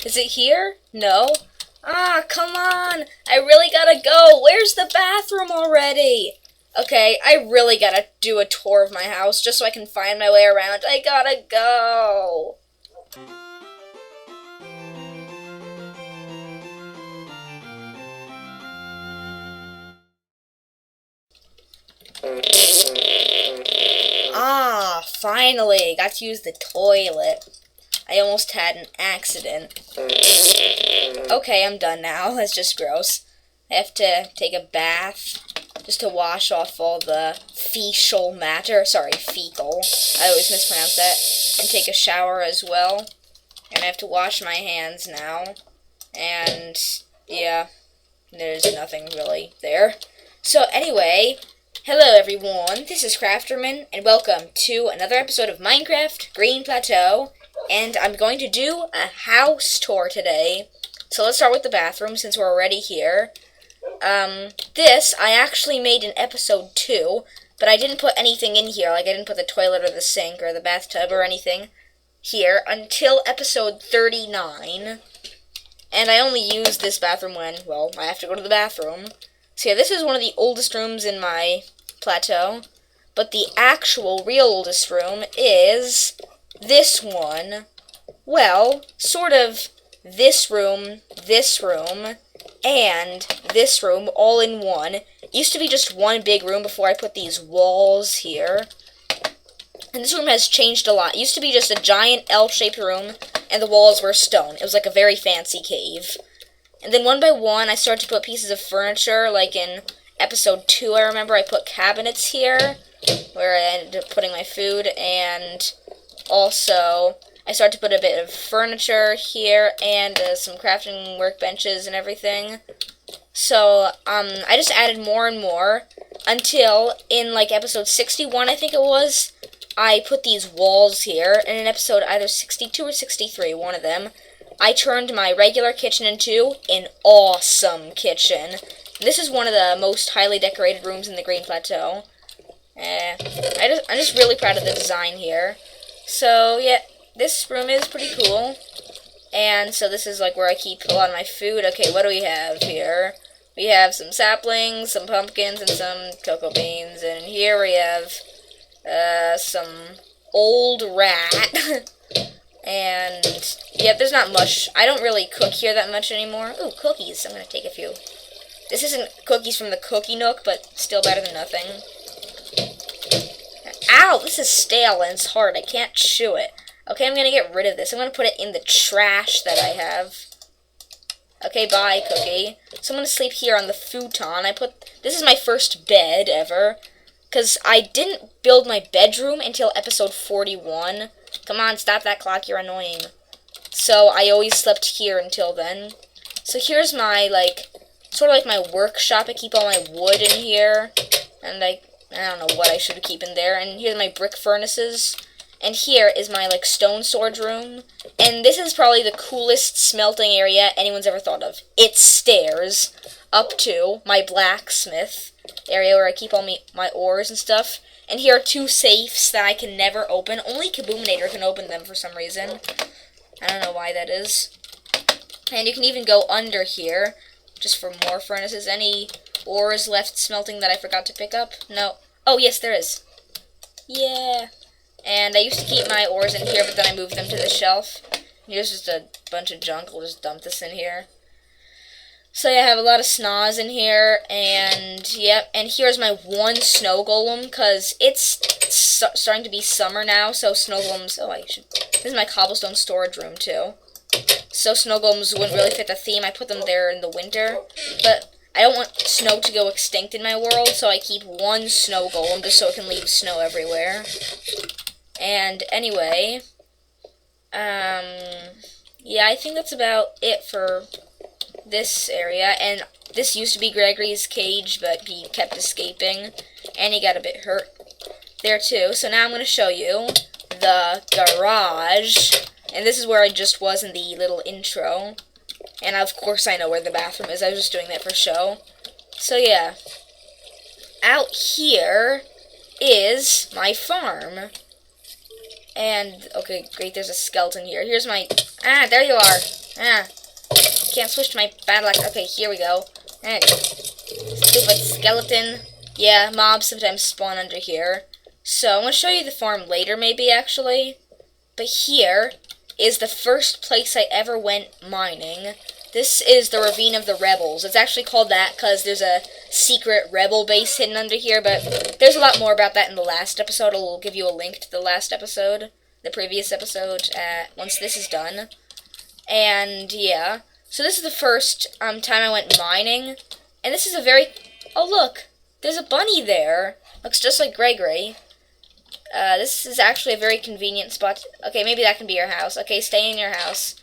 Is it here? No. Ah, come on! I really gotta go! Where's the bathroom already? Okay, I really gotta do a tour of my house just so I can find my way around. I gotta go! Ah, finally! Got to use the toilet. I almost had an accident. Okay, I'm done now. That's just gross. I have to take a bath just to wash off all the fecal matter. Sorry, fecal. I always mispronounce that. And take a shower as well. And I have to wash my hands now. And, yeah, there's nothing really there. So, anyway, hello everyone. This is Crafterman, and welcome to another episode of Minecraft Green Plateau. And I'm going to do a house tour today. So let's start with the bathroom since we're already here. This I actually made in episode 2, but I didn't put anything in here. Like I didn't put the toilet or the sink or the bathtub or anything here until episode 39. And I only use this bathroom when, well, I have to go to the bathroom. So yeah, this is one of the oldest rooms in my plateau. But the actual real oldest room is this one. Well, sort of this room, and this room all in one. It used to be just one big room before I put these walls here. And this room has changed a lot. It used to be just a giant L-shaped room, and the walls were stone. It was like a very fancy cave. And then one by one, I started to put pieces of furniture, like in episode 2, I remember I put cabinets here, where I ended up putting my food, and also I started to put a bit of furniture here, and some crafting workbenches and everything. So, I just added more and more, until in, like, episode 61, I think it was, I put these walls here, and in episode either 62 or 63, one of them, I turned my regular kitchen into an awesome kitchen. This is one of the most highly decorated rooms in the Green Plateau. I'm just really proud of the design here. So, yeah, this room is pretty cool. And so this is, like, where I keep a lot of my food. Okay, what do we have here? We have some saplings, some pumpkins, and some cocoa beans. And here we have some old rat. And, yeah, there's not much. I don't really cook here that much anymore. Ooh, cookies. I'm going to take a few. This isn't cookies from the Cookie Nook, but still better than nothing. Ow, this is stale and it's hard. I can't chew it. Okay, I'm going to get rid of this. I'm going to put it in the trash that I have. Okay, bye, Cookie. So I'm going to sleep here on the futon. This is my first bed ever, because I didn't build my bedroom until episode 41. Come on, stop that clock, you're annoying. So I always slept here until then. So here's my, like, sort of like my workshop. I keep all my wood in here, and I don't know what I should keep in there. And here's my brick furnaces. And here is my, like, stone storage room. And this is probably the coolest smelting area anyone's ever thought of. It's stairs up to my blacksmith area where I keep all my ores and stuff. And here are 2 safes that I can never open. Only Kaboominator can open them for some reason. I don't know why that is. And you can even go under here just for more furnaces. Any ores left smelting that I forgot to pick up? No. Oh, yes, there is. Yeah. And I used to keep my ores in here, but then I moved them to the shelf. Here's just a bunch of junk. I'll just dump this in here. So yeah, I have a lot of snaz in here, and yep. And here's my one snow golem, because it's starting to be summer now, so snow golems, this is my cobblestone storage room too. So snow golems wouldn't really fit the theme. I put them there in the winter, but I don't want snow to go extinct in my world, so I keep one snow golem just so it can leave snow everywhere. And anyway, yeah, I think that's about it for this area. And this used to be Gregory's cage, but he kept escaping, and he got a bit hurt there too. So now I'm going to show you the garage, and this is where I just was in the little intro. And of course I know where the bathroom is. I was just doing that for show. So yeah, out here is my farm. And, okay, great, there's a skeleton here. Here's my, there you are. Ah, can't switch to my battle axe. Okay, here we go. Stupid skeleton. Yeah, mobs sometimes spawn under here. So, I'm going to show you the farm later, maybe, actually. But here is the first place I ever went mining. This is the Ravine of the Rebels. It's actually called that because there's a secret rebel base hidden under here, but there's a lot more about that in the last episode. I'll give you a link to the last episode, the previous episode, once this is done. And, yeah. So this is the first time I went mining, and this is a very... Oh, look! There's a bunny there! Looks just like Gregory. This is actually a very convenient spot. Okay, maybe that can be your house. Okay, stay in your house.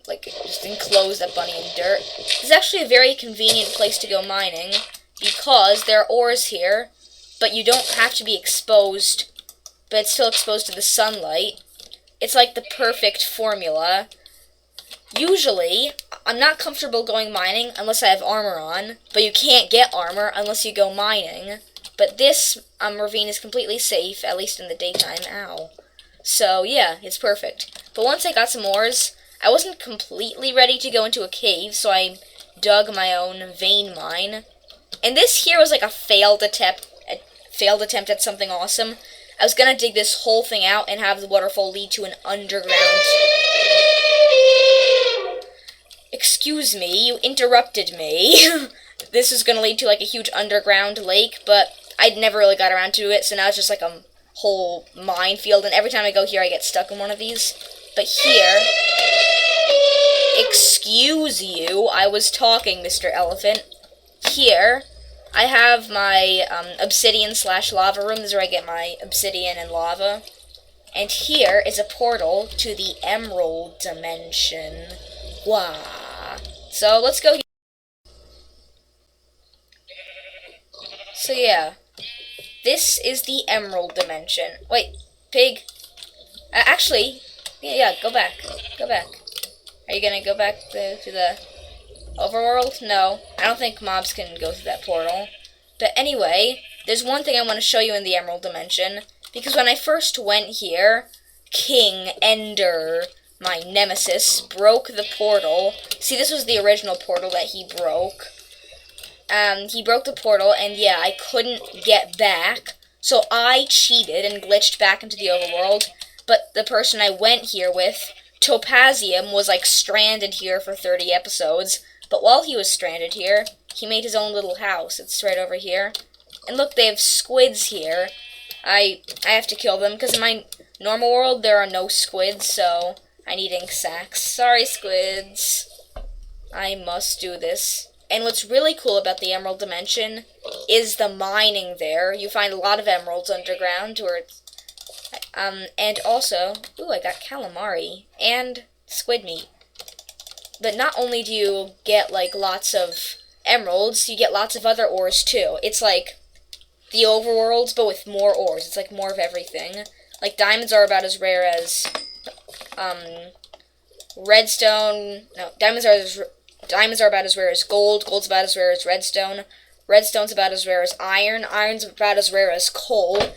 Like, just enclose that bunny in dirt. This is actually a very convenient place to go mining, because there are ores here, but you don't have to be exposed, but it's still exposed to the sunlight. It's like the perfect formula. Usually, I'm not comfortable going mining unless I have armor on, but you can't get armor unless you go mining. But this ravine is completely safe, at least in the daytime. Ow. So, yeah, it's perfect. But once I got some ores, I wasn't completely ready to go into a cave, so I dug my own vein mine. And this here was like a failed attempt at something awesome. I was gonna dig this whole thing out and have the waterfall lead to an underground... Excuse me, you interrupted me. This was gonna lead to like a huge underground lake, but I'd never really got around to it, so now it's just like a whole minefield, and every time I go here I get stuck in one of these. But here... Excuse you, I was talking, Mr. Elephant. Here, I have my obsidian/lava room. This is where I get my obsidian and lava. And here is a portal to the Emerald Dimension. Wow. So, let's go here. So, yeah. This is the Emerald Dimension. Wait, pig. Actually, yeah, go back. Go back. Are you gonna go back to the overworld? No. I don't think mobs can go through that portal. But anyway, there's one thing I want to show you in the Emerald Dimension. Because when I first went here, King Ender, my nemesis, broke the portal. See, this was the original portal that he broke. He broke the portal, and yeah, I couldn't get back. So I cheated and glitched back into the overworld. But the person I went here with, Topazium, was like stranded here for 30 episodes. But while he was stranded here, he made his own little house. It's right over here. And look, they have squids here. I have to kill them, because in my normal world, there are no squids, so I need ink sacks. Sorry, squids. I must do this. And what's really cool about the Emerald Dimension is the mining there. You find a lot of emeralds underground, where it's, and also, ooh, I got calamari and squid meat. But not only do you get, like, lots of emeralds, you get lots of other ores, too. It's like the overworld, but with more ores. It's like more of everything. Like, diamonds are about as rare as, redstone. No, diamonds are about as rare as gold. Gold's about as rare as redstone. Redstone's about as rare as iron. Iron's about as rare as coal.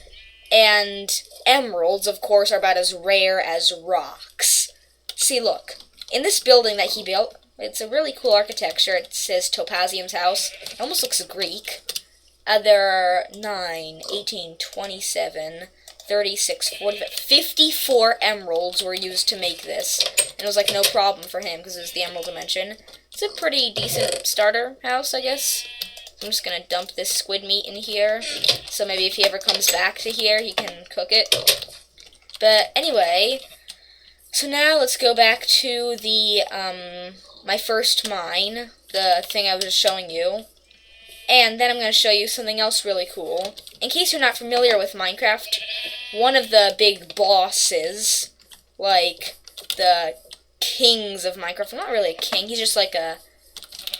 And emeralds, of course, are about as rare as rocks. See, look. In this building that he built, it's a really cool architecture. It says Topazium's house. It almost looks Greek. There are 9, 18, 27, 36, 45, 54 emeralds were used to make this. And it was like no problem for him because it was the Emerald Dimension. It's a pretty decent starter house, I guess. I'm just gonna dump this squid meat in here. So maybe if he ever comes back to here, he can cook it. But anyway, so now let's go back to the, my first mine. The thing I was just showing you. And then I'm going to show you something else really cool. In case you're not familiar with Minecraft, one of the big bosses, like the kings of Minecraft, not really a king, he's just like a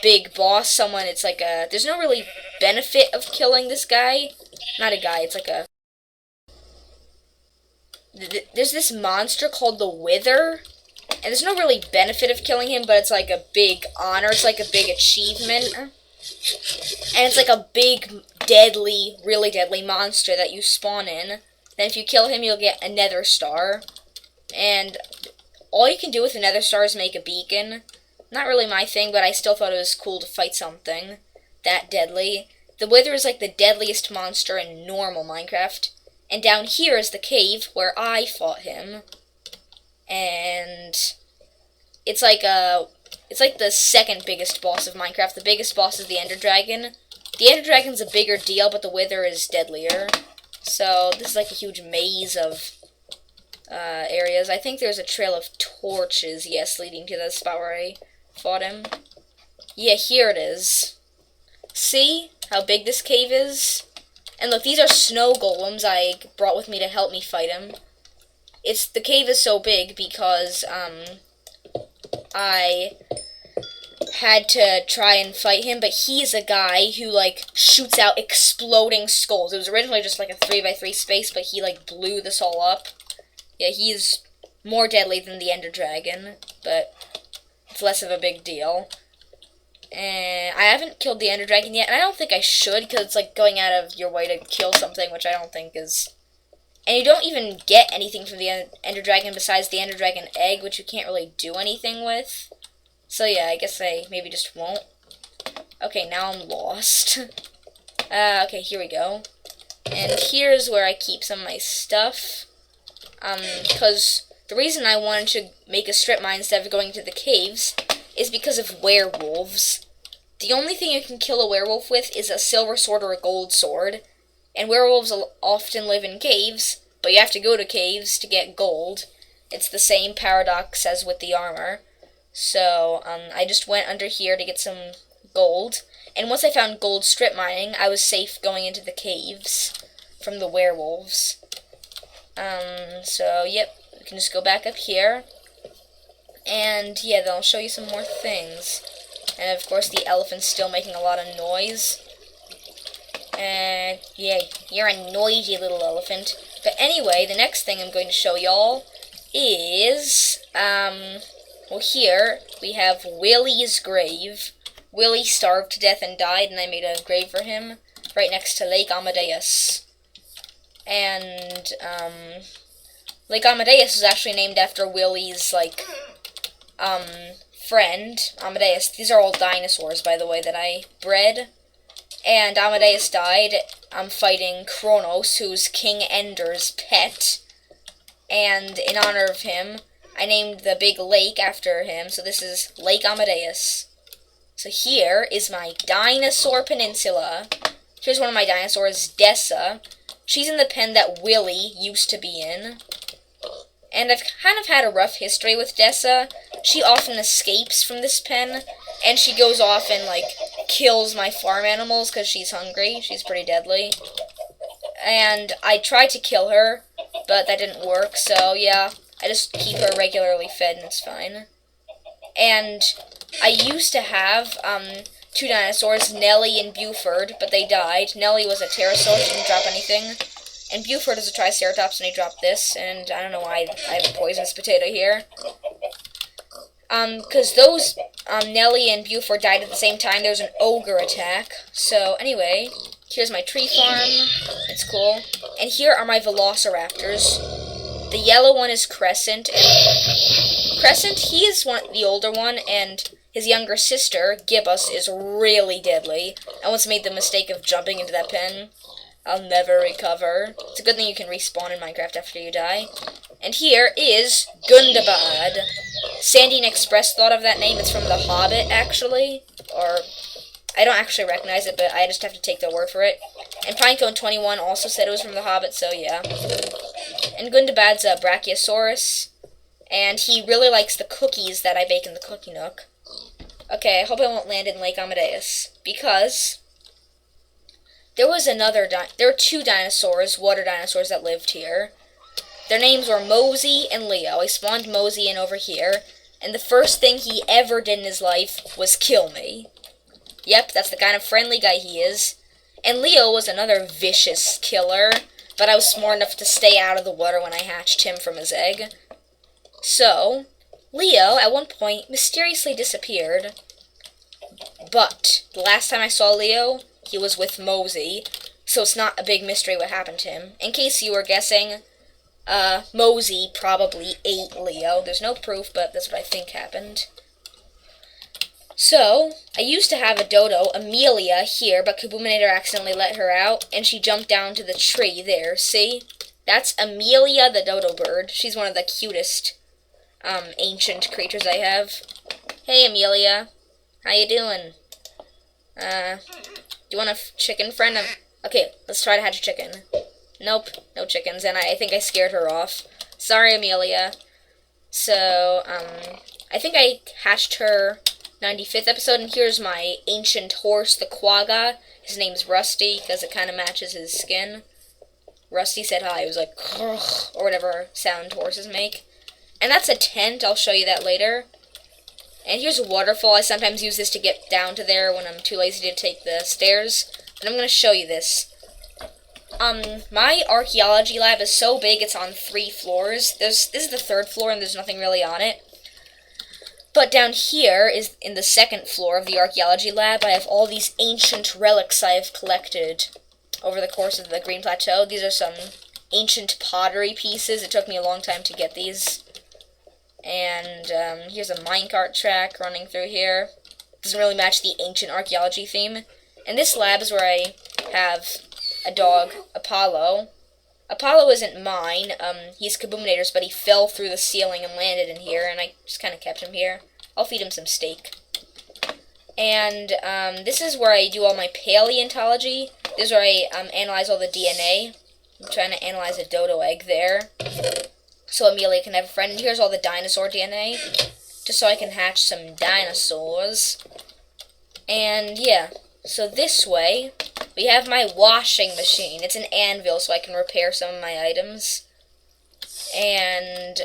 big boss, someone, it's like a, there's no really benefit of killing this guy. Not a guy, it's like a, there's this monster called the Wither, and there's no really benefit of killing him, but it's like a big honor, it's like a big achievement. And it's like a big, deadly, really deadly monster that you spawn in. Then if you kill him, you'll get a nether star. And all you can do with the nether star is make a beacon. Not really my thing, but I still thought it was cool to fight something that deadly. The Wither is like the deadliest monster in normal Minecraft. And down here is the cave where I fought him. And it's like the second biggest boss of Minecraft. The biggest boss is the Ender Dragon. The Ender Dragon's a bigger deal, but the Wither is deadlier. So this is like a huge maze of areas. I think there's a trail of torches, yes, leading to the spot where I fought him. Yeah, here it is. See how big this cave is? And look, these are snow golems I brought with me to help me fight him. The cave is so big because I had to try and fight him, but he's a guy who like shoots out exploding skulls. It was originally just like a 3x3 space, but he like blew this all up. Yeah, he's more deadly than the Ender Dragon, but it's less of a big deal. And I haven't killed the Ender Dragon yet, and I don't think I should, because it's like going out of your way to kill something, which I don't think is... And you don't even get anything from the Ender Dragon besides the Ender Dragon egg, which you can't really do anything with. So yeah, I guess I maybe just won't. Okay, now I'm lost. Okay, here we go. And here's where I keep some of my stuff. Because the reason I wanted to make a strip mine instead of going to the caves is because of werewolves. The only thing you can kill a werewolf with is a silver sword or a gold sword. And werewolves often live in caves, but you have to go to caves to get gold. It's the same paradox as with the armor. So, I just went under here to get some gold. And once I found gold strip mining, I was safe going into the caves from the werewolves. So, yep, we can just go back up here. And, yeah, then I'll show you some more things. And, of course, the elephant's still making a lot of noise. And, yeah, you're a noisy little elephant. But anyway, the next thing I'm going to show y'all is, well, here we have Willie's grave. Willie starved to death and died, and I made a grave for him right next to Lake Amadeus. And, Lake Amadeus is actually named after Willie's, like, friend, Amadeus. These are all dinosaurs, by the way, that I bred. And Amadeus died. I'm fighting Kronos, who's King Ender's pet. And in honor of him, I named the big lake after him, so this is Lake Amadeus. So here is my dinosaur peninsula. Here's one of my dinosaurs, Dessa. She's in the pen that Willie used to be in. And I've kind of had a rough history with Dessa. She often escapes from this pen, and she goes off and, like, kills my farm animals because she's hungry. She's pretty deadly. And I tried to kill her, but that didn't work, so yeah, I just keep her regularly fed and it's fine. And I used to have, two dinosaurs, Nelly and Buford, but they died. Nelly was a pterosaur, she didn't drop anything. And Buford is a triceratops, and he dropped this, and I don't know why I have a poisonous potato here. Because those, Nelly and Buford died at the same time, there was an ogre attack. So, anyway, here's my tree farm, it's cool. And here are my velociraptors. The yellow one is Crescent, and Crescent, he is the older one, and his younger sister, Gibbous, is really deadly. I once made the mistake of jumping into that pen. I'll never recover. It's a good thing you can respawn in Minecraft after you die. And here is Gundabad. Sandine Express thought of that name. It's from The Hobbit, actually. Or, I don't actually recognize it, but I just have to take their word for it. And Pinecone21 also said it was from The Hobbit, so yeah. And Gundabad's a Brachiosaurus. And he really likes the cookies that I bake in the Cookie Nook. Okay, I hope I won't land in Lake Amadeus. Because there was there were two dinosaurs, water dinosaurs, that lived here. Their names were Mosey and Leo. I spawned Mosey in over here, and the first thing he ever did in his life was kill me. Yep, that's the kind of friendly guy he is. And Leo was another vicious killer, but I was smart enough to stay out of the water when I hatched him from his egg. So, Leo, at one point, mysteriously disappeared. But, the last time I saw Leo, he was with Mosey, so it's not a big mystery what happened to him. In case you were guessing, Mosey probably ate Leo. There's no proof, but that's what I think happened. So, I used to have a dodo, Amelia, here, but Kaboominator accidentally let her out, and she jumped down to the tree there, see? That's Amelia the dodo bird. She's one of the cutest, ancient creatures I have. Hey, Amelia. How you doing? Do you want a chicken friend? Okay, let's try to hatch a chicken. Nope, no chickens, and I think I scared her off. Sorry, Amelia. So, I think I hatched her 95th episode, and here's my ancient horse, the quagga. His name's Rusty, because it kind of matches his skin. Rusty said hi. He was like, or whatever sound horses make. And that's a tent. I'll show you that later. And here's a waterfall. I sometimes use this to get down to there when I'm too lazy to take the stairs. But I'm going to show you this. My archaeology lab is so big, it's on 3 floors. This is the 3rd floor, and there's nothing really on it. But down here is in the 2nd floor of the archaeology lab. I have all these ancient relics I have collected over the course of the Green Plateau. These are some ancient pottery pieces. It took me a long time to get these. And here's a minecart track running through here. Doesn't really match the ancient archaeology theme. And this lab is where I have a dog, Apollo. Apollo isn't mine. He's Kaboominator's, but he fell through the ceiling and landed in here, and I just kind of kept him here. I'll feed him some steak. And this is where I do all my paleontology. This is where I analyze all the DNA. I'm trying to analyze a dodo egg there, so Amelia can have a friend. And here's all the dinosaur DNA, just so I can hatch some dinosaurs. And yeah, so this way, we have my washing machine. It's an anvil, so I can repair some of my items. And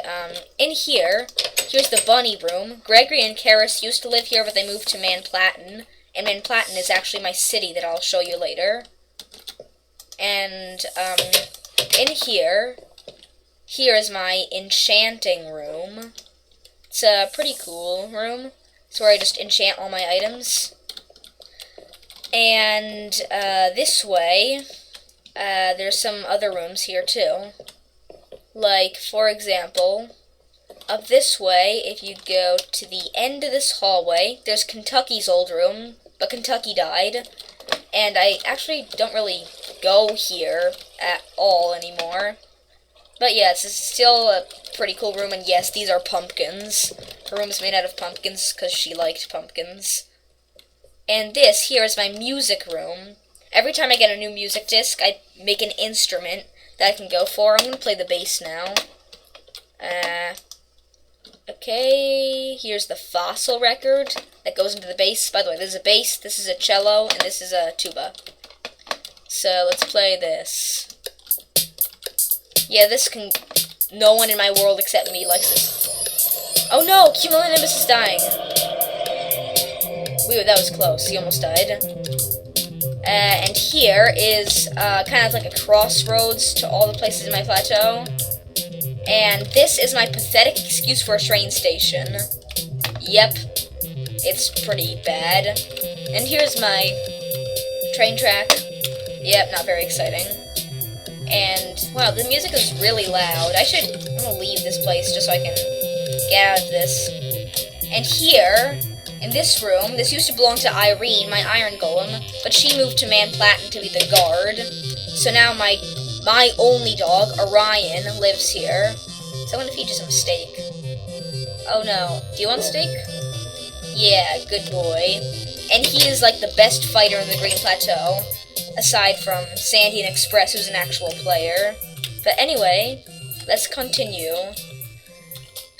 in here, here's the bunny room. Gregory and Karis used to live here, but they moved to Manplatin. And Manplatin is actually my city that I'll show you later. And in here is my enchanting room. It's a pretty cool room. It's where I just enchant all my items. And this way, there's some other rooms here too. Like, for example, up this way, if you go to the end of this hallway, there's Kentucky's old room, but Kentucky died. And I actually don't really go here at all anymore. But yes, it's still a pretty cool room, and yes, these are pumpkins. Her room is made out of pumpkins because she liked pumpkins. And this here is my music room. Every time I get a new music disc, I make an instrument that I can go for. I'm going to play the bass now. Okay, here's the fossil record that goes into the bass. By the way, this is a bass, this is a cello, and this is a tuba. So let's play this. Yeah, this can... No one in my world except me likes this. Oh no, Cumulonimbus is dying. Wait, that was close. He almost died. And here is kind of like a crossroads to all the places in my plateau. And this is my pathetic excuse for a train station. Yep, it's pretty bad. And here's my train track. Yep, not very exciting. And, wow, the music is really loud. I'm gonna leave this place just so I can get out of this. And here, in this room, this used to belong to Irene, my iron golem, but she moved to Manplatin to be the guard. So now my only dog, Orion, lives here. So I'm gonna feed you some steak. Oh no, do you want steak? Yeah, good boy. And he is like the best fighter in the Green Plateau, aside from Sandy and Express, who's an actual player. But anyway, let's continue.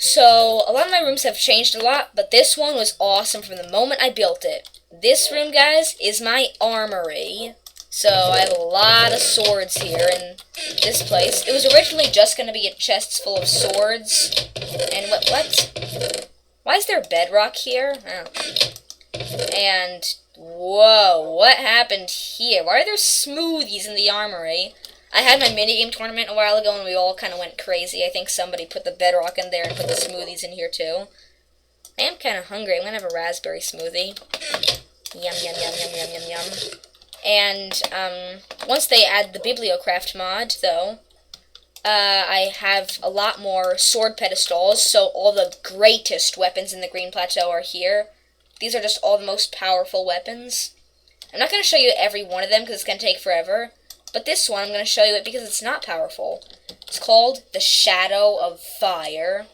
So, a lot of my rooms have changed a lot, but this one was awesome from the moment I built it. This room, guys, is my armory. So, I have a lot of swords here in this place. It was originally just going to be a chest full of swords. And what? Why is there bedrock here? Oh. And, whoa, what happened here? Why are there smoothies in the armory? I had my minigame tournament a while ago, and we all kind of went crazy. I think somebody put the bedrock in there and put the smoothies in here, too. I am kind of hungry. I'm going to have a raspberry smoothie. Yum, yum, yum, yum, yum, yum, yum. And, once they add the Bibliocraft mod, though, I have a lot more sword pedestals, so all the greatest weapons in the Green Plateau are here. These are just all the most powerful weapons. I'm not going to show you every one of them because it's going to take forever, but this one I'm going to show you it because it's not powerful. It's called the Shadow of Fire.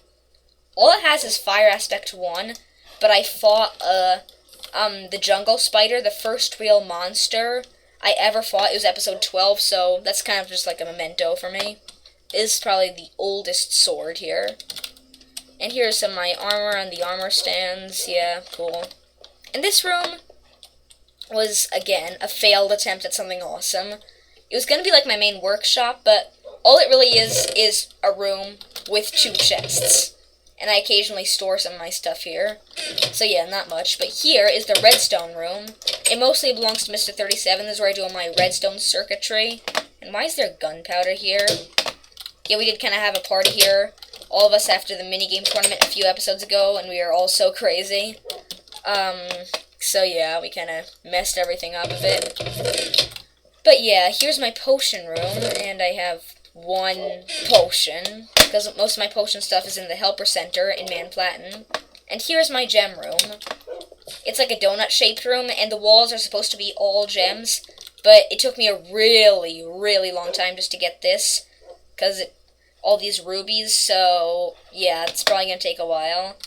All it has is Fire Aspect 1, but I fought the Jungle Spider, the first real monster I ever fought. It was episode 12, so that's kind of just like a memento for me. It is probably the oldest sword here. And here's some of my armor on the armor stands. Yeah, cool. And this room was, again, a failed attempt at something awesome. It was going to be like my main workshop, but all it really is a room with 2 chests. And I occasionally store some of my stuff here. So yeah, not much. But here is the redstone room. It mostly belongs to Mr. 37. This is where I do all my redstone circuitry. And why is there gunpowder here? Yeah, we did kind of have a party here. All of us after the minigame tournament a few episodes ago, and we were all so crazy. So yeah, we kind of messed everything up a bit. But yeah, here's my potion room, and I have 1 potion, because most of my potion stuff is in the Helper Center in Manplatin. And here's my gem room. It's like a donut-shaped room, and the walls are supposed to be all gems, but it took me a really, really long time just to get this, because all these rubies, so yeah, it's probably going to take a while.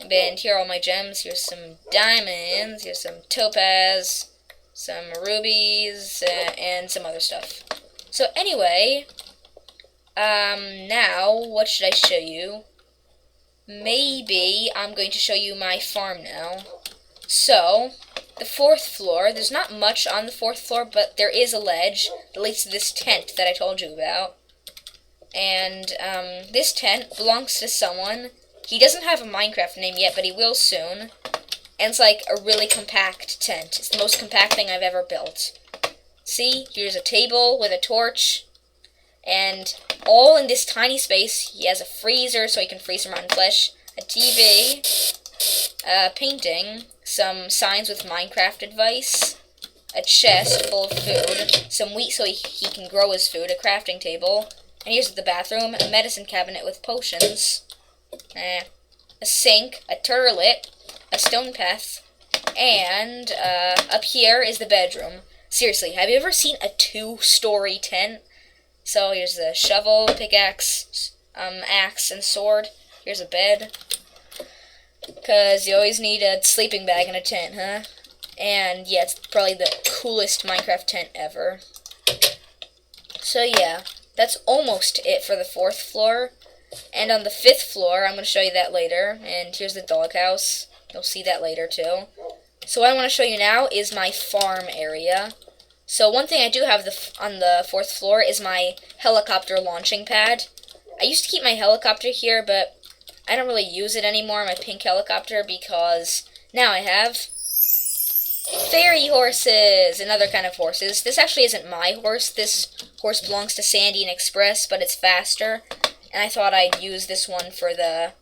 And here are all my gems. Here's some diamonds, here's some topaz, some rubies, and some other stuff. So anyway, now, what should I show you? Maybe I'm going to show you my farm now. So, the 4th floor, there's not much on the 4th floor, but there is a ledge that leads to this tent that I told you about. And, this tent belongs to someone. He doesn't have a Minecraft name yet, but he will soon. And it's like a really compact tent. It's the most compact thing I've ever built. See, here's a table with a torch. And all in this tiny space. He has a freezer so he can freeze some rotten flesh, a TV, a painting, some signs with Minecraft advice, a chest full of food, some wheat so he can grow his food, a crafting table, and here's the bathroom, a medicine cabinet with potions, a sink, a turlet, a stone path, and up here is the bedroom. Seriously, have you ever seen a 2-story tent? So here's the shovel, pickaxe, axe, and sword. Here's a bed. Because you always need a sleeping bag in a tent, huh? And yeah, it's probably the coolest Minecraft tent ever. So yeah, that's almost it for the 4th floor. And on the 5th floor, I'm going to show you that later. And here's the doghouse. You'll see that later too. So what I want to show you now is my farm area. So one thing I do have on the 4th floor is my helicopter launching pad. I used to keep my helicopter here, but I don't really use it anymore, my pink helicopter, because now I have fairy horses and other kind of horses. This actually isn't my horse. This horse belongs to Sandy and Express, but it's faster. And I thought I'd use this one for the,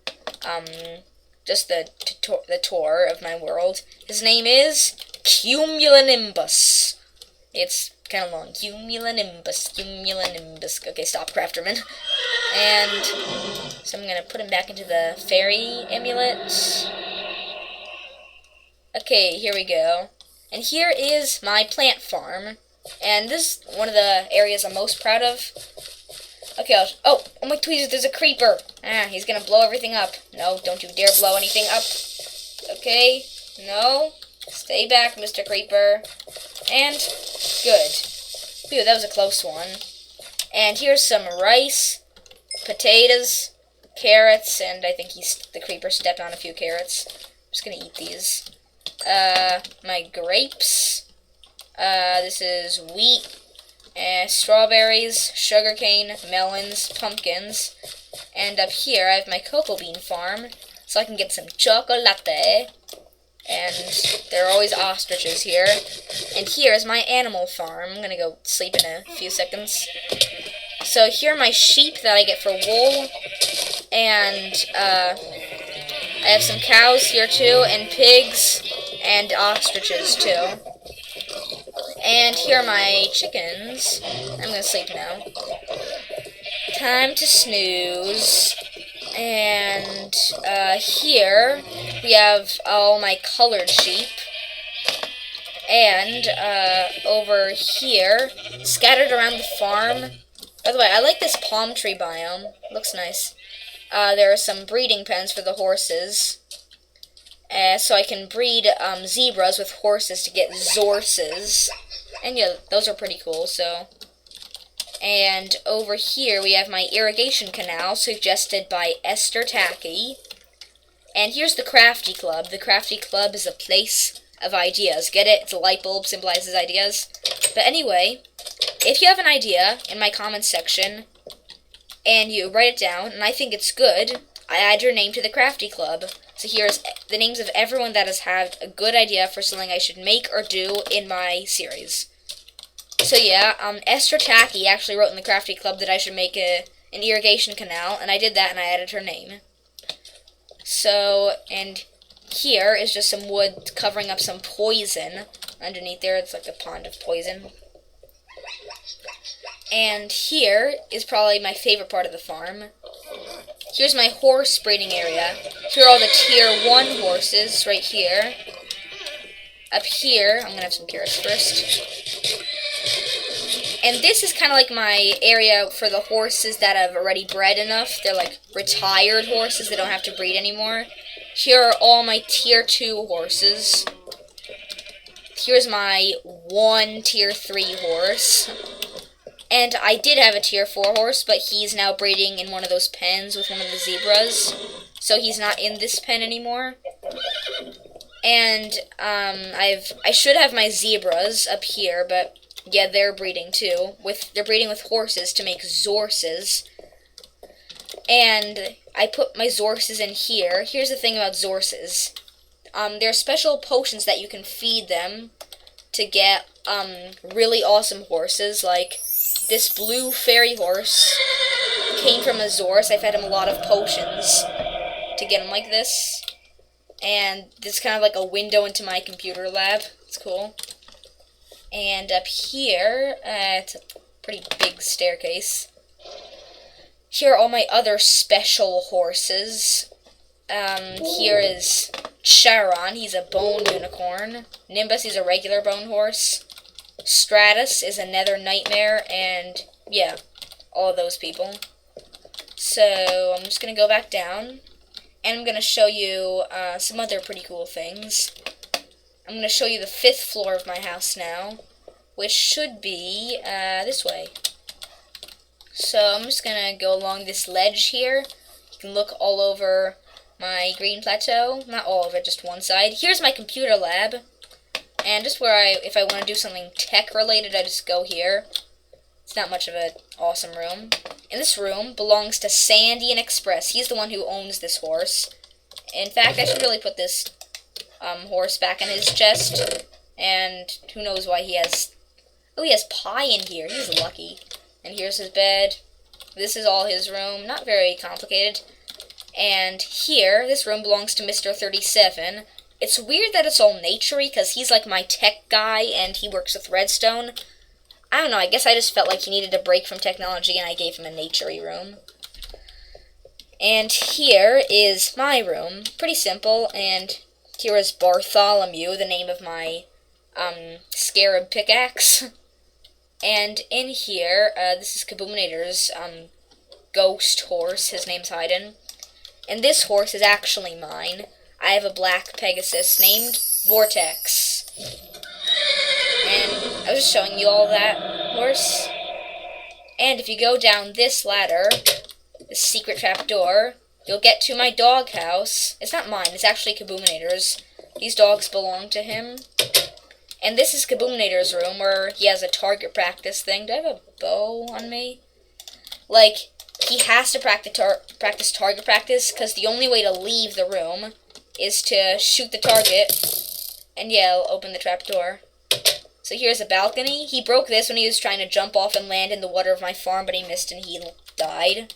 just the tour of my world. His name is Cumulonimbus. It's kind of long. Cumulonimbus. Okay, stop, Crafterman. And so I'm going to put him back into the fairy amulet. Okay, here we go. And here is my plant farm. And this is one of the areas I'm most proud of. Okay, oh my tweezers, there's a creeper. He's going to blow everything up. No, don't you dare blow anything up. Okay, no. Stay back, Mr. Creeper. And good. Phew, that was a close one. And here's some rice, potatoes, carrots, and I think the creeper stepped on a few carrots. I'm just gonna eat these. My grapes. This is wheat, strawberries, sugarcane, melons, pumpkins. And up here I have my cocoa bean farm, so I can get some chocolate. And there are always ostriches here. And here is my animal farm. I'm gonna go sleep in a few seconds. So here are my sheep that I get for wool. And I have some cows here too, and pigs, and ostriches too. And here are my chickens. I'm gonna sleep now. time to snooze. And here we have all my colored sheep. And over here, scattered around the farm. By the way, I like this palm tree biome. Looks nice. There are some breeding pens for the horses. So I can breed zebras with horses to get zorses. And yeah, those are pretty cool, so. And over here we have my irrigation canal, suggested by Esther Tacky. And here's the Crafty Club. The Crafty Club is a place of ideas. Get it? It's a light bulb, symbolizes ideas. But anyway, if you have an idea in my comments section, and you write it down, and I think it's good, I add your name to the Crafty Club. So here's the names of everyone that has had a good idea for something I should make or do in my series. So yeah, Esther Tacky actually wrote in the Crafty Club that I should make an irrigation canal, and I did that and I added her name. So, and here is just some wood covering up some poison underneath there. It's like a pond of poison. And here is probably my favorite part of the farm. Here's my horse breeding area. Here are all the tier 1 horses right here. Up here, I'm going to have some carrots first. And this is kind of like my area for the horses that have already bred enough. They're like retired horses that don't have to breed anymore. Here are all my tier 2 horses. Here's my 1 tier 3 horse. And I did have a tier 4 horse, but he's now breeding in one of those pens with one of the zebras. So he's not in this pen anymore. And I should have my zebras up here, but yeah, they're breeding too. They're breeding with horses to make zorses. And I put my zorses in here. Here's the thing about zorses. There are special potions that you can feed them to get really awesome horses. Like this blue fairy horse came from a Zorse. I fed him a lot of potions to get him like this. And this is kind of like a window into my computer lab. It's cool. And up here, it's a pretty big staircase. Here are all my other special horses. Here is Charon, he's a bone unicorn. Nimbus, he's a regular bone horse. Stratus is a nether nightmare, and yeah, all of those people. So I'm just going to go back down, and I'm going to show you some other pretty cool things. I'm going to show you the 5th floor of my house now, which should be this way. So I'm just going to go along this ledge here. You can look all over my green plateau. Not all of it, just one side. Here's my computer lab. And just where if I want to do something tech related, I just go here. It's not much of an awesome room. And this room belongs to Sandy and Express. He's the one who owns this horse. In fact, I should really put this horse back in his chest. And who knows why he has... Oh, he has pie in here. He's lucky. And here's his bed. This is all his room. Not very complicated. And here, this room belongs to Mr. 37. It's weird that it's all naturey, because he's like my tech guy, and he works with redstone. I don't know, I guess I just felt like he needed a break from technology, and I gave him a naturey room. And here is my room. Pretty simple, and here is Bartholomew, the name of my scarab pickaxe. And in here, this is Kaboominator's ghost horse. His name's Hayden. And this horse is actually mine. I have a black Pegasus named Vortex. And I was just showing you all that horse. And if you go down this ladder, this secret trap door, you'll get to my doghouse. It's not mine, it's actually Kaboominator's. These dogs belong to him. And this is Kaboominator's room, where he has a target practice thing. Do I have a bow on me? Like, he has to practice target practice, because the only way to leave the room is to shoot the target, and yeah, I'll open the trap door. So here's a balcony. He broke this when he was trying to jump off and land in the water of my farm, but he missed and he died.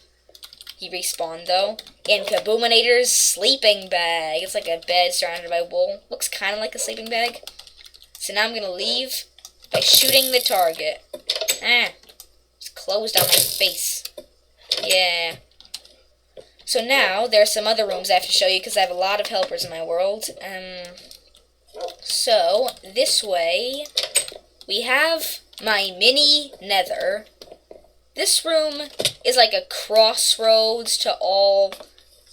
He respawned, though. And Kaboominator's sleeping bag. It's like a bed surrounded by wool. Looks kind of like a sleeping bag. So now I'm going to leave by shooting the target. It's closed on my face. Yeah. So now, there are some other rooms I have to show you because I have a lot of helpers in my world. So, this way, we have my mini nether. This room is like a crossroads to all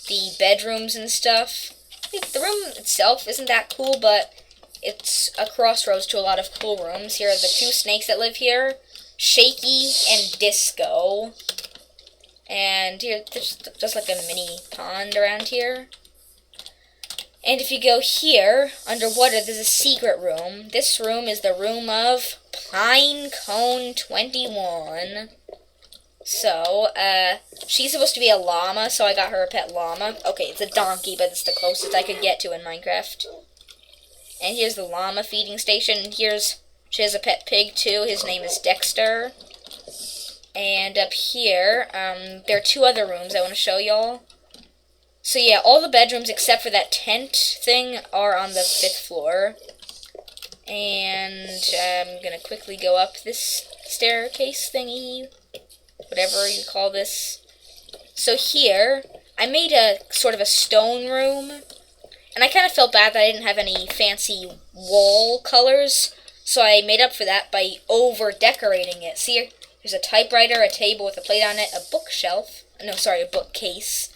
the bedrooms and stuff. The room itself isn't that cool, but it's a crossroads to a lot of cool rooms. Here are the two snakes that live here, Shaky and Disco. And here, there's just like a mini pond around here. And if you go here, underwater, there's a secret room. This room is the room of Pinecone 21. So, she's supposed to be a llama, so I got her a pet llama. Okay, it's a donkey, but it's the closest I could get to in Minecraft. And here's the llama feeding station. And she has a pet pig, too. His name is Dexter. And up here, there are two other rooms I want to show y'all. So yeah, all the bedrooms except for that tent thing are on the 5th floor. And I'm going to quickly go up this staircase thingy, whatever you call this. So here, I made a sort of a stone room. And I kind of felt bad that I didn't have any fancy wall colors. So I made up for that by over-decorating it. See, there's a typewriter, a table with a plate on it, a bookshelf. No, sorry, a bookcase.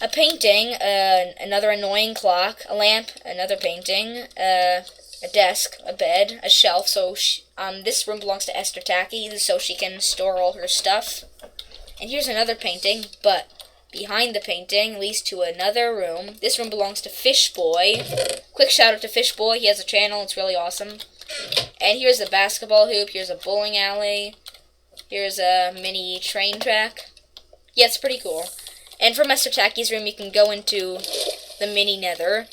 A painting, another annoying clock, a lamp, another painting, a desk, a bed, a shelf. So this room belongs to Esther Tacky, so she can store all her stuff. And here's another painting, but behind the painting leads to another room. This room belongs to Fish Boy. Quick shout out to Fish Boy. He has a channel. It's really awesome. And here's a basketball hoop. Here's a bowling alley. Here's a mini train track. Yeah, it's pretty cool. And from Mr. Tacky's room, you can go into the mini nether.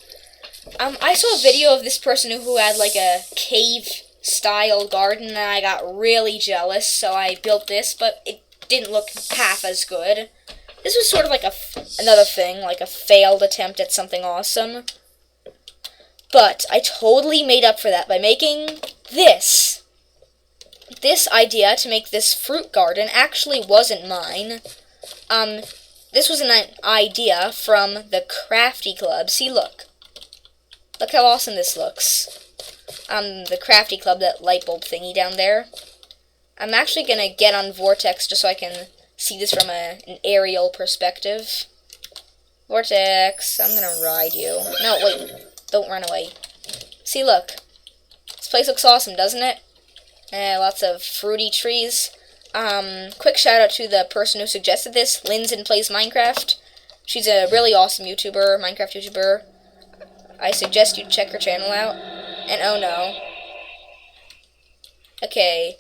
I saw a video of this person who had like a cave-style garden, and I got really jealous, so I built this, but it didn't look half as good. This was sort of like another thing, like a failed attempt at something awesome. But I totally made up for that by making this. This idea to make this fruit garden actually wasn't mine. This was an idea from the Crafty Club. See, look. Look how awesome this looks. The Crafty Club, that light bulb thingy down there. I'm actually going to get on Vortex just so I can see this from an aerial perspective. Vortex, I'm going to ride you. No, wait. Don't run away. See, look. This place looks awesome, doesn't it? Lots of fruity trees. Quick shout out to the person who suggested this, Lindsay Plays Minecraft. She's a really awesome YouTuber, Minecraft YouTuber. I suggest you check her channel out. And oh no. Okay.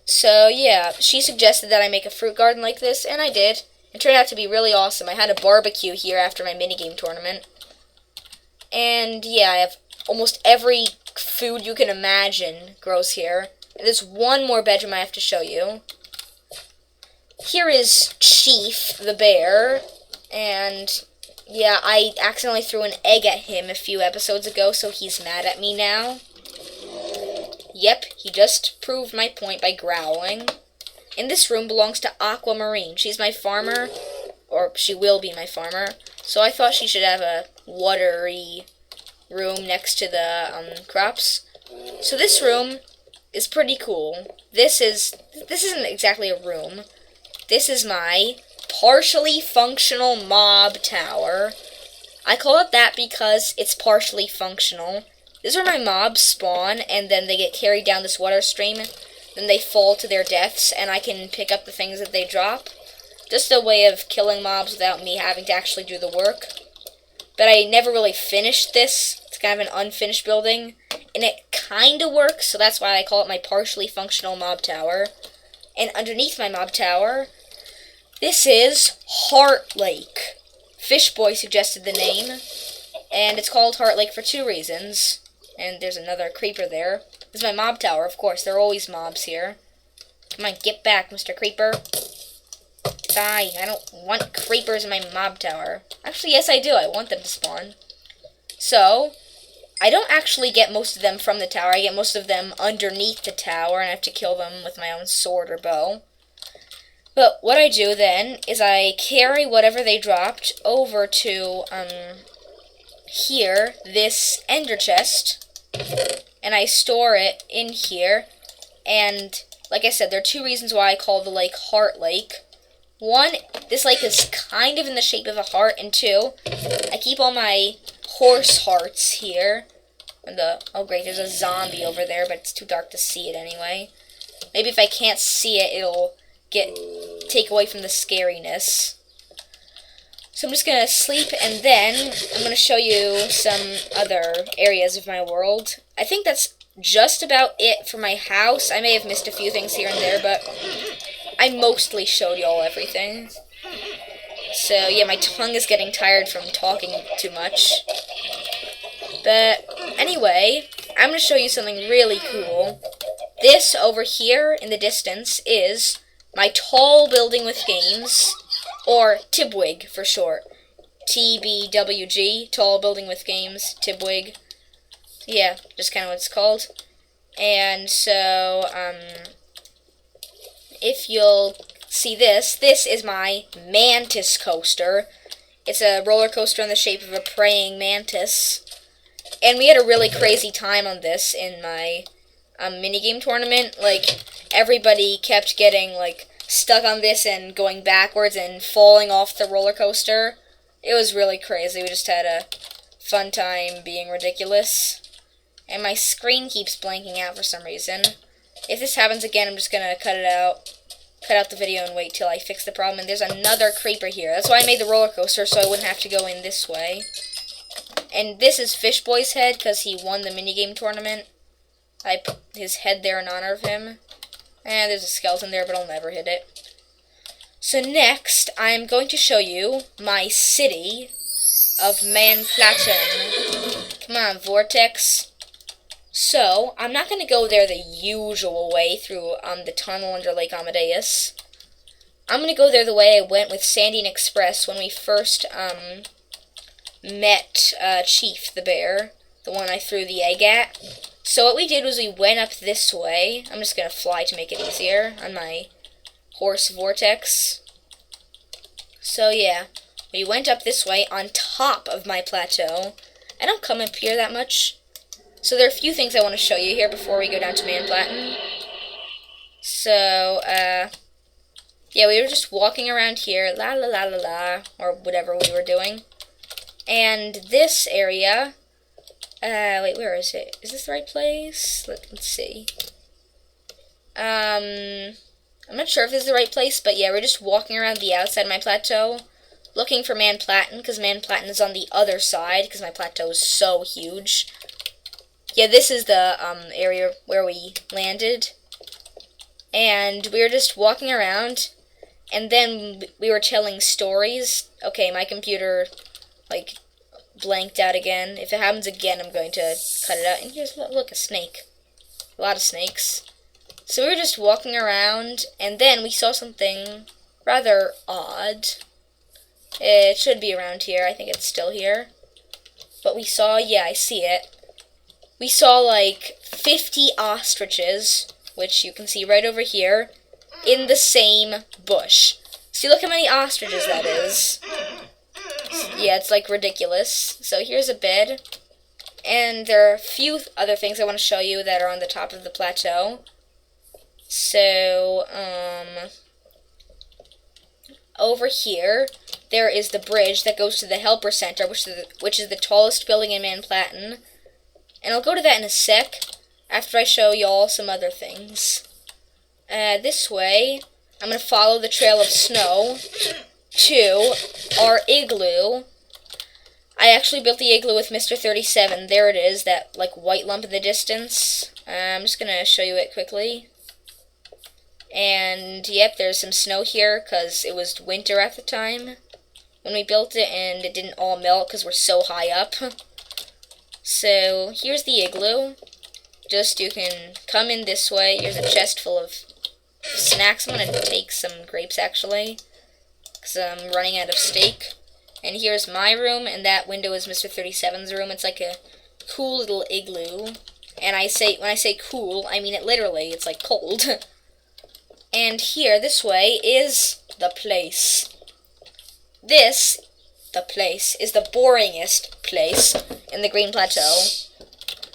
So yeah, she suggested that I make a fruit garden like this, and I did. It turned out to be really awesome. I had a barbecue here after my minigame tournament. And yeah, I have almost every food you can imagine grows here. There's one more bedroom I have to show you. Here is Chief, the bear, and yeah, I accidentally threw an egg at him a few episodes ago, so he's mad at me now. Yep, he just proved my point by growling. And this room belongs to Aquamarine. She's my farmer, or she will be my farmer, so I thought she should have a watery room next to the crops. So this room is pretty cool. This isn't exactly a room. This is my partially functional mob tower. I call it that because it's partially functional. This is where my mobs spawn, and then they get carried down this water stream. Then they fall to their deaths, and I can pick up the things that they drop. Just a way of killing mobs without me having to actually do the work. But I never really finished this. It's kind of an unfinished building. And it kind of works, so that's why I call it my partially functional mob tower. And underneath my mob tower, this is Heart Lake. Fish Boy suggested the name. And it's called Heart Lake for two reasons. And there's another creeper there. This is my mob tower, of course. There are always mobs here. Come on, get back, Mr. Creeper. Die. I don't want creepers in my mob tower. Actually, yes, I do. I want them to spawn. So, I don't actually get most of them from the tower. I get most of them underneath the tower, and I have to kill them with my own sword or bow. But what I do then is I carry whatever they dropped over to, here, this ender chest, and I store it in here, and, like I said, there are two reasons why I call the lake Heart Lake. One, this lake is kind of in the shape of a heart, and two, I keep all my horse hearts here. And oh great, there's a zombie over there, but it's too dark to see it anyway. Maybe if I can't see it, it'll take away from the scariness. So I'm just gonna sleep, and then I'm gonna show you some other areas of my world. I think that's just about it for my house. I may have missed a few things here and there, but I mostly showed y'all everything. So yeah, my tongue is getting tired from talking too much. But anyway, I'm going to show you something really cool. This over here in the distance is my tall building with games, or Tibwig for short. TBWG, tall building with games, Tibwig. Yeah, just kind of what it's called. And so, if you'll see this is my mantis coaster. It's a roller coaster in the shape of a praying mantis. And we had a really crazy time on this in my minigame tournament. Like, everybody kept getting, like, stuck on this and going backwards and falling off the roller coaster. It was really crazy. We just had a fun time being ridiculous. And my screen keeps blanking out for some reason. If this happens again, I'm just gonna cut out the video and wait till I fix the problem. And there's another creeper here. That's why I made the roller coaster, so I wouldn't have to go in this way. And this is Fishboy's head, because he won the minigame tournament. I put his head there in honor of him. And there's a skeleton there, but I'll never hit it. So next, I'm going to show you my city of Plateau. Come on, Vortex. So, I'm not going to go there the usual way through the tunnel under Lake Amadeus. I'm going to go there the way I went with Sandy and Express when we first met Chief the bear, the one I threw the egg at. So what we did was we went up this way. I'm just going to fly to make it easier on my horse Vortex. So yeah, we went up this way on top of my plateau. I don't come up here that much. So there are a few things I want to show you here before we go down to Plateau. So, yeah, we were just walking around here, la la la la la, or whatever we were doing. And this area, wait, where is it? Is this the right place? Let's see. I'm not sure if this is the right place, but yeah, we're just walking around the outside of my plateau, looking for Plateau, because Plateau is on the other side, because my plateau is so huge. Yeah, this is the area where we landed, and we were just walking around, and then we were telling stories. Okay, my computer, like, blanked out again. If it happens again, I'm going to cut it out. And here's, look, a snake. A lot of snakes. So we were just walking around, and then we saw something rather odd. It should be around here. I think it's still here. But we saw, yeah, I see it. We saw like 50 ostriches, which you can see right over here, in the same bush. See, look how many ostriches that is. Yeah, it's like ridiculous. So here's a bed. And there are a few other things I want to show you that are on the top of the plateau. So, over here, there is the bridge that goes to the Helper Center, which is the tallest building in Plateau. And I'll go to that in a sec, after I show y'all some other things. This way, I'm going to follow the trail of snow to our igloo. I actually built the igloo with Mr. 37. There it is, that like white lump in the distance. I'm just going to show you it quickly. And, yep, there's some snow here, because it was winter at the time when we built it, and it didn't all melt because we're so high up. So, here's the igloo. Just, you can come in this way. Here's a chest full of snacks. I'm going to take some grapes, actually, because I'm running out of steak. And here's my room, and that window is Mr. 37's room. It's like a cool little igloo. And when I say cool, I mean it literally. It's like cold. And here, this way, is the place. The place, is the boringest place in the Green Plateau.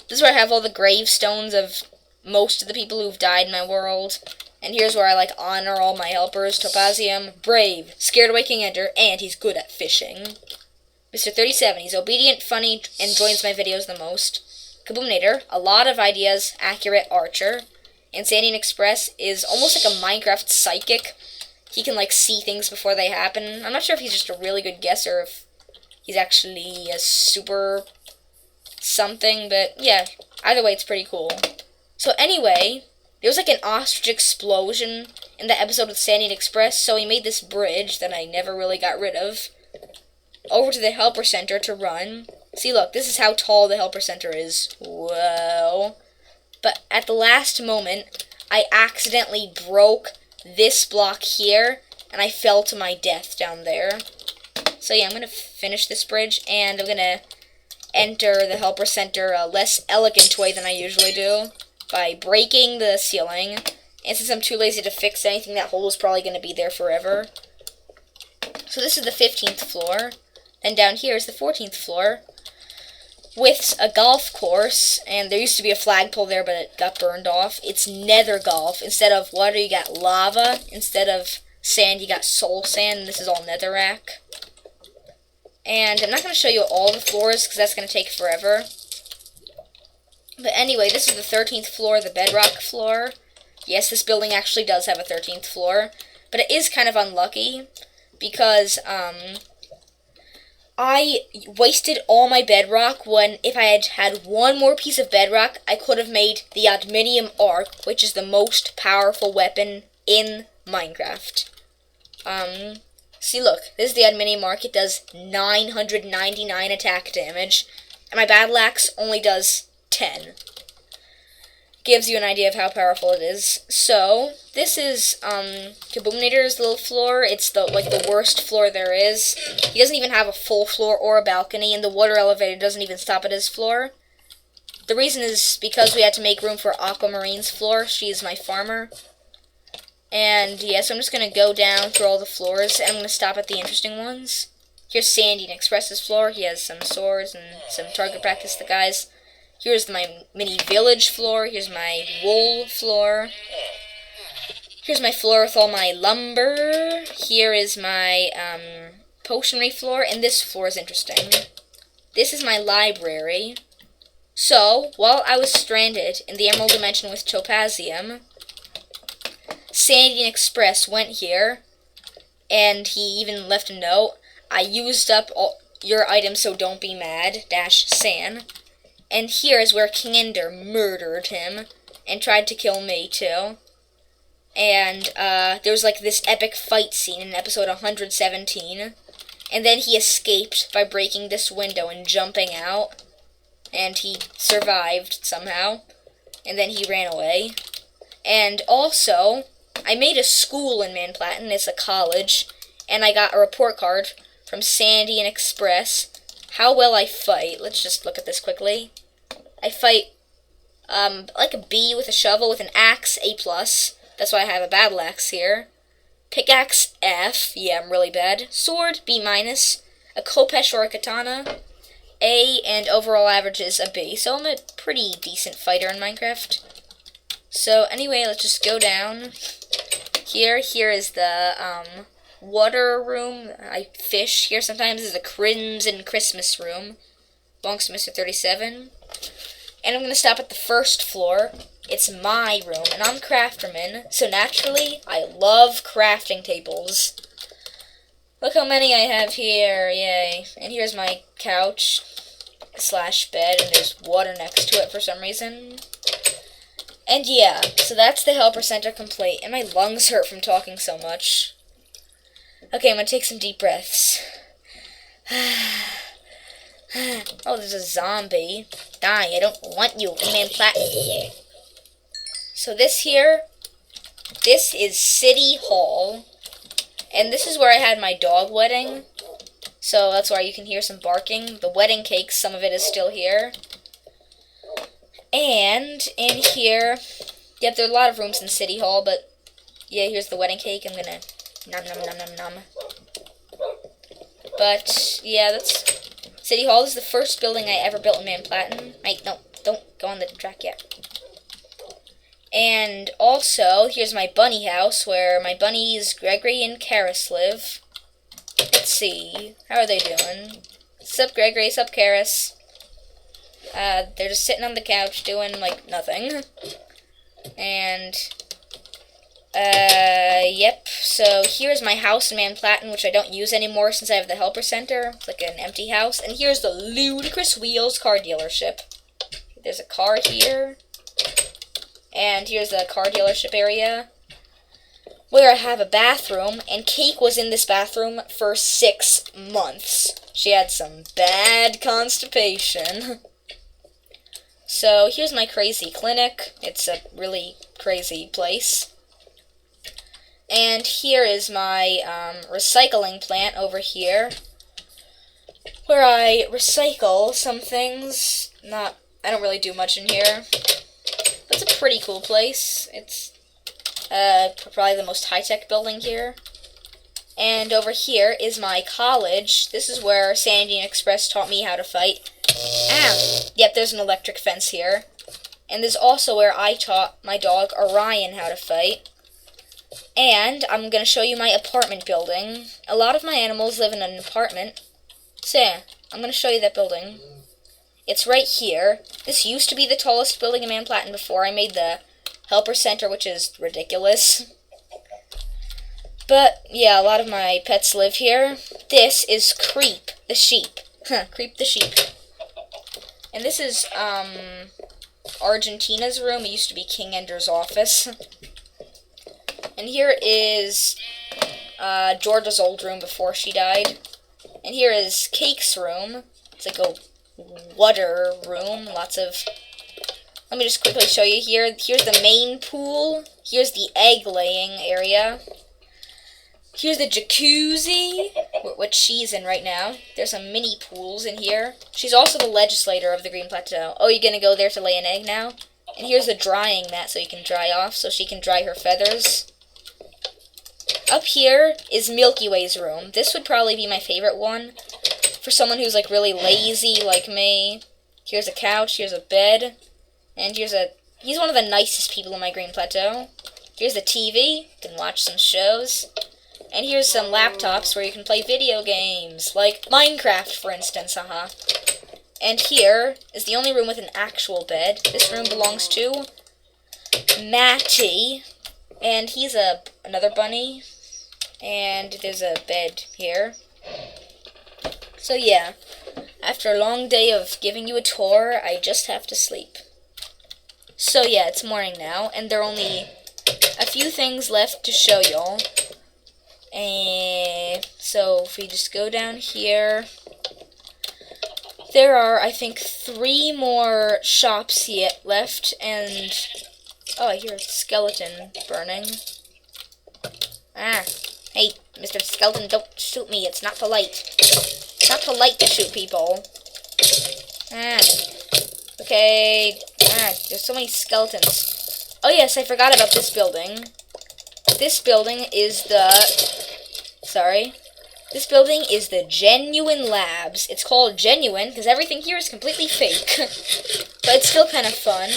This is where I have all the gravestones of most of the people who've died in my world. And here's where I, honor all my helpers. Topazium, brave, scared away King Ender, and he's good at fishing. Mr. 37, he's obedient, funny, and joins my videos the most. Kaboomnator, a lot of ideas, accurate archer. And Sandian Express is almost like a Minecraft psychic. He can, see things before they happen. I'm not sure if he's just a really good guesser, or if he's actually a super something, but yeah, either way, it's pretty cool. So anyway, there was an ostrich explosion in the episode with Sandian Express, so he made this bridge that I never really got rid of over to the helper center to run. See, look, this is how tall the helper center is. Whoa. But at the last moment, I accidentally broke this block here, and I fell to my death down there. So yeah, I'm going to finish this bridge, and I'm going to enter the helper center a less elegant way than I usually do, by breaking the ceiling. And since I'm too lazy to fix anything, that hole is probably going to be there forever. So this is the 15th floor, and down here is the 14th floor, with a golf course, and there used to be a flagpole there, but it got burned off. It's nether golf. Instead of water, you got lava. Instead of sand, you got soul sand, and this is all netherrack. And I'm not going to show you all the floors, because that's going to take forever. But anyway, this is the 13th floor, the bedrock floor. Yes, this building actually does have a 13th floor, but it is kind of unlucky, because, I wasted all my bedrock when, if I had had one more piece of bedrock, I could have made the Adminium Arc, which is the most powerful weapon in Minecraft. See, look, this is the Adminium Arc. It does 999 attack damage, and my Battle Axe only does 10. Gives you an idea of how powerful it is. So, this is, Kaboomnator's little floor. It's the worst floor there is. He doesn't even have a full floor or a balcony, and the water elevator doesn't even stop at his floor. The reason is because we had to make room for Aquamarine's floor. She's my farmer. And, yeah, so I'm just gonna go down through all the floors, and I'm gonna stop at the interesting ones. Here's Sandian Express's floor. He has some swords and some target practice, the guys. Here's my mini village floor. Here's my wool floor. Here's my floor with all my lumber. Here is my potionery floor, and this floor is interesting. This is my library. So, while I was stranded in the Emerald Dimension with Topazium, Sandian Express went here, and he even left a note. I used up all your items, so don't be mad, -San. And here is where King Ender murdered him and tried to kill me, too. And there was this epic fight scene in episode 117. And then he escaped by breaking this window and jumping out. And he survived somehow. And then he ran away. And also, I made a school in Manplatin. It's a college. And I got a report card from Sandian Express. How well I fight. Let's just look at this quickly. I fight, like a bee with a shovel with an axe, A+. That's why I have a battle axe here. Pickaxe, F. Yeah, I'm really bad. Sword, B-. A Khopesh or a katana, A. And overall average is a B. So I'm a pretty decent fighter in Minecraft. So anyway, let's just go down. Here is the, water room. I fish here sometimes. This is the Crimson Christmas room. Belongs to Mr. 37. And I'm going to stop at the first floor. It's my room, and I'm Crafterman, so naturally, I love crafting tables. Look how many I have here, yay. And here's my couch / bed, and there's water next to it for some reason. And yeah, so that's the helper center complete, and my lungs hurt from talking so much. Okay, I'm going to take some deep breaths. Oh, there's a zombie. Die, I don't want you, Manplatin. So this is City Hall. And this is where I had my dog wedding. So that's why you can hear some barking. The wedding cake, some of it is still here. And in here, yep, there are a lot of rooms in City Hall, but yeah, here's the wedding cake. I'm gonna nom nom nom nom nom. But yeah, that's City Hall is the first building I ever built in Manplattan. No, don't go on the track yet. And also, here's my bunny house where my bunnies Gregory and Karis live. Let's see, how are they doing? Sup Gregory, sup Karis. They're just sitting on the couch doing like nothing. And yep, so here's my house in Manplattan, which I don't use anymore since I have the helper center. It's like an empty house. And here's the Ludicrous Wheels car dealership. There's a car here. And here's the car dealership area, where I have a bathroom, and Cake was in this bathroom for 6 months. She had some bad constipation. So here's my crazy clinic. It's a really crazy place. And here is my recycling plant over here, where I recycle some things. I don't really do much in here. It's a pretty cool place. It's probably the most high-tech building here. And over here is my college. This is where Sandy and Express taught me how to fight. Yep, there's an electric fence here. And this is also where I taught my dog Orion how to fight. And I'm going to show you my apartment building. A lot of my animals live in an apartment. So yeah, I'm going to show you that building. It's right here. This used to be the tallest building in Manplattan before I made the helper center, which is ridiculous. But yeah, a lot of my pets live here. This is Creep the sheep. Creep the sheep. And this is Argentina's room. It used to be King Ender's office. And here is Georgia's old room before she died. And here is Cake's room. It's like a water room. Lots of... Let me just quickly show you here. Here's the main pool. Here's the egg-laying area. Here's the jacuzzi, which she's in right now. There's some mini pools in here. She's also the legislator of the Green Plateau. Oh, you're going to go there to lay an egg now? And here's the drying mat so you can dry off, so she can dry her feathers. Up here is Milky Way's room. This would probably be my favorite one for someone who's like really lazy like me. Here's a couch, here's a bed, and he's one of the nicest people in my Green Plateau. Here's the TV, you can watch some shows. And here's some laptops where you can play video games, like Minecraft, for instance, And here is the only room with an actual bed. This room belongs to Matty, and he's another bunny. And there's a bed here. So yeah, after a long day of giving you a tour, I just have to sleep. So yeah, it's morning now, and there are only a few things left to show y'all. So if we just go down here, there are, I think, 3 more shops yet left, and... Oh, I hear a skeleton burning. Hey, Mr. Skeleton, don't shoot me. It's not polite. It's not polite to shoot people. Okay. There's so many skeletons. Oh yes, I forgot about this building. This building is This building is the Genuine Labs. It's called Genuine because everything here is completely fake. But it's still kind of fun.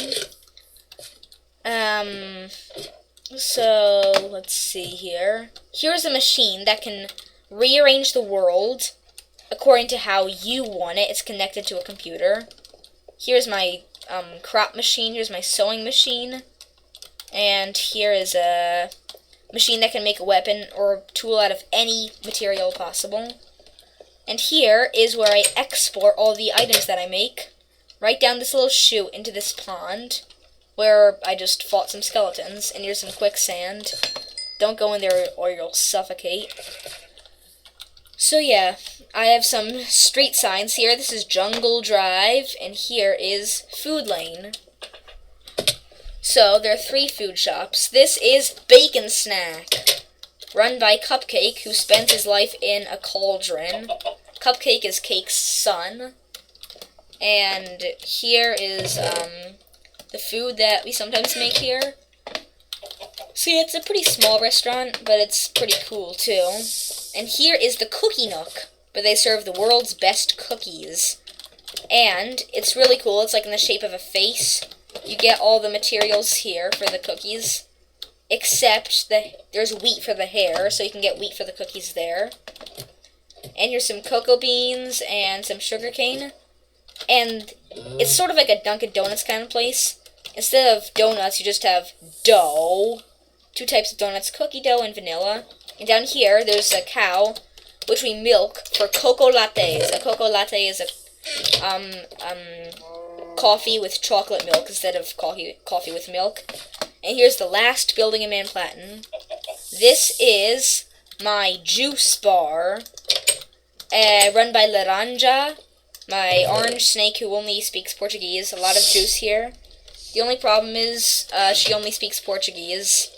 So, let's see here. Here's a machine that can rearrange the world according to how you want it. It's connected to a computer. Here's my crop machine. Here's my sewing machine. And here is a machine that can make a weapon or tool out of any material possible. And here is where I export all the items that I make right down this little chute into this pond, where I just fought some skeletons. And here's some quicksand. Don't go in there or you'll suffocate. So yeah, I have some street signs here. This is Jungle Drive, and here is Food Lane. So, there are 3 food shops. This is Bacon Snack, run by Cupcake, who spends his life in a cauldron. Cupcake is Cake's son. And here is the food that we sometimes make here. So yeah, it's a pretty small restaurant, but it's pretty cool too. And here is the Cookie Nook, where they serve the world's best cookies. And it's really cool. It's like in the shape of a face. You get all the materials here for the cookies, except there's wheat for the hair, so you can get wheat for the cookies there. And here's some cocoa beans and some sugar cane. And it's sort of like a Dunkin' Donuts kind of place. Instead of donuts, you just have dough. 2 types of donuts, cookie dough and vanilla. And down here, there's a cow, which we milk for cocoa lattes. A cocoa latte is a coffee with chocolate milk instead of coffee with milk. And here's the last building in Manhattan. This is my juice bar, run by Laranja, my orange snake who only speaks Portuguese. A lot of juice here. The only problem is she only speaks Portuguese,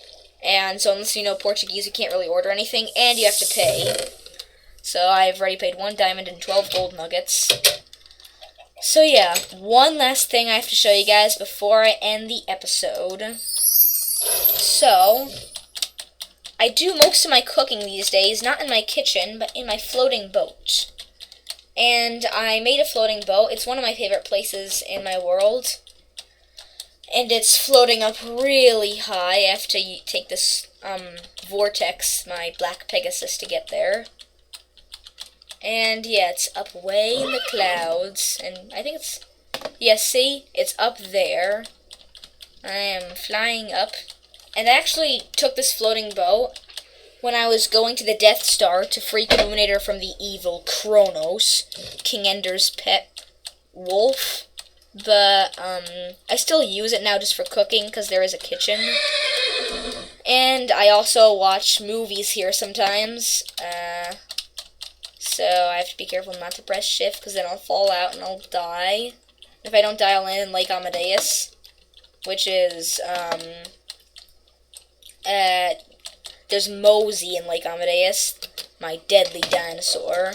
and so unless you know Portuguese, you can't really order anything, and you have to pay. So I've already paid 1 diamond and 12 gold nuggets. So yeah, one last thing I have to show you guys before I end the episode. So, I do most of my cooking these days, not in my kitchen, but in my floating boat. And I made a floating boat. It's one of my favorite places in my world. And it's floating up really high. I have to take this vortex, my black Pegasus, to get there. And yeah, it's up way in the clouds. And I think it's... yeah, see? It's up there. I am flying up. And I actually took this floating boat when I was going to the Death Star to free Illuminator from the evil Kronos, King Ender's pet wolf. But I still use it now just for cooking because there is a kitchen. And I also watch movies here sometimes. So I have to be careful not to press shift because then I'll fall out and I'll die. If I don't die, I'll land in Lake Amadeus, which is, there's Mosey in Lake Amadeus, my deadly dinosaur.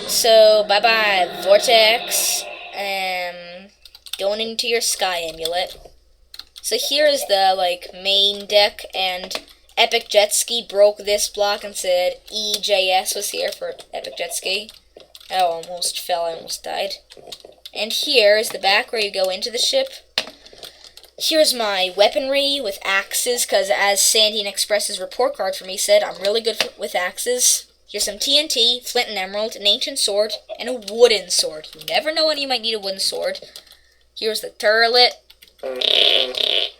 So, bye-bye, Vortex. Going into your sky amulet. So here is the, main deck, and Epic Jet Ski broke this block and said EJS was here for Epic Jet Ski. Oh, almost fell, I almost died. And here is the back where you go into the ship. Here's my weaponry with axes, because as Sandy and Express's report card for me said, I'm really good with axes. Here's some TNT, flint and emerald, an ancient sword, and a wooden sword. You never know when you might need a wooden sword. Here's the turlet.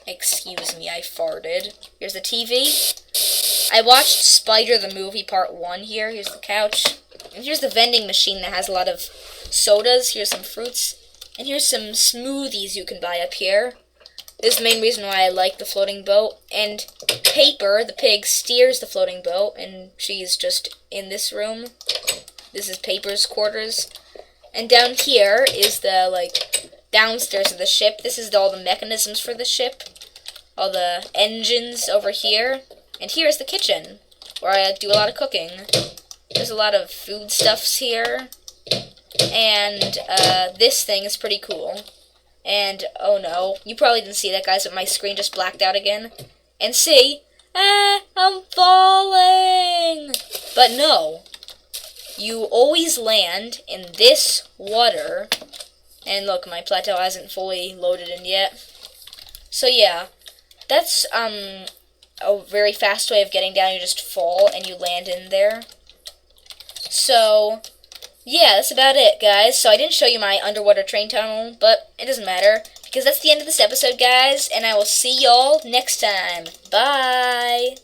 Excuse me, I farted. Here's the TV. I watched Spider the Movie Part 1 here. Here's the couch. And here's the vending machine that has a lot of sodas. Here's some fruits. And here's some smoothies you can buy up here. This is the main reason why I like the floating boat. And Paper, the pig, steers the floating boat, and she's just in this room. This is Paper's quarters. And down here is the, downstairs of the ship. This is all the mechanisms for the ship. All the engines over here. And here's the kitchen, where I do a lot of cooking. There's a lot of foodstuffs here. And this thing is pretty cool. And, oh no, you probably didn't see that, guys, but my screen just blacked out again. And see, I'm falling! But no, you always land in this water. And look, my plateau hasn't fully loaded in yet. So yeah, that's a very fast way of getting down. You just fall and you land in there. So yeah, that's about it, guys. So I didn't show you my underwater train tunnel, but it doesn't matter, because that's the end of this episode, guys, and I will see y'all next time. Bye!